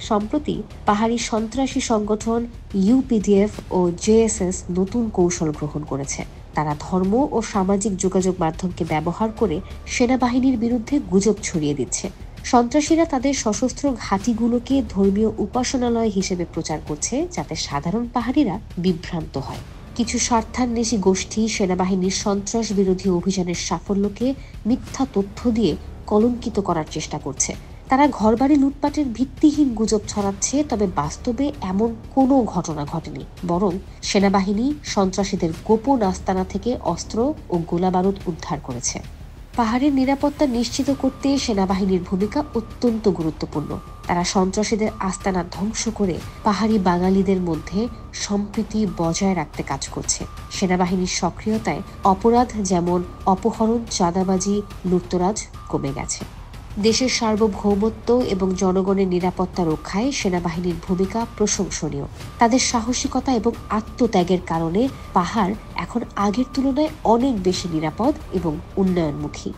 সম্প্রতি পাহাড়ি সন্ত্রাসী সংগঠন ইউপিডিএফ ও জেএসএস নতুন কৌশল গ্রহণ করেছে। তারা ধর্ম ও সামাজিক যোগাযোগ মাধ্যমকে ব্যবহার করে সেনাবাহিনীর বিরুদ্ধে গুজব ছড়িয়ে দিচ্ছে। সন্ত্রাসীরা তাদের সশস্ত্র ঘাঁটিগুলোকে ধর্মীয় উপাসনালয় হিসেবে প্রচার করছে, যাতে সাধারণ পাহাড়িরা বিভ্রান্ত হয়। কিছু স্বার্থান্বেষী গোষ্ঠী সেনাবাহিনীর সন্ত্রাস বিরোধী অভিযানের সাফল্যকে মিথ্যা তথ্য দিয়ে কলঙ্কিত করার চেষ্টা করছে। তারা ঘরবাড়ি লুটপাটের ভিত্তিহীন গুজব ছড়াচ্ছে, তবে বাস্তবে এমন কোনো ঘটনা ঘটেনি। বরং সেনাবাহিনী সন্ত্রাসীদের গোপন আস্তানা থেকে অস্ত্র ও গোলাবারুদ উদ্ধার করেছে। পাহাড়ের নিরাপত্তা নিশ্চিত করতে সেনাবাহিনীর ভূমিকা অত্যন্ত গুরুত্বপূর্ণ। তারা সন্ত্রাসীদের আস্তানা ধ্বংস করে পাহাড়ি বাঙালিদের মধ্যে সম্প্রীতি বজায় রাখতে কাজ করছে। সেনাবাহিনীর সক্রিয়তায় অপরাধ যেমন অপহরণ, চাঁদাবাজি, লুটতরাজ কমে গেছে। দেশের সার্বভৌমত্ব এবং জনগণের নিরাপত্তা রক্ষায় সেনাবাহিনীর ভূমিকা প্রশংসনীয়। তাদের সাহসিকতা এবং আত্মত্যাগের কারণে পাহাড় এখন আগের তুলনায় অনেক বেশি নিরাপদ এবং উন্নয়নমুখী।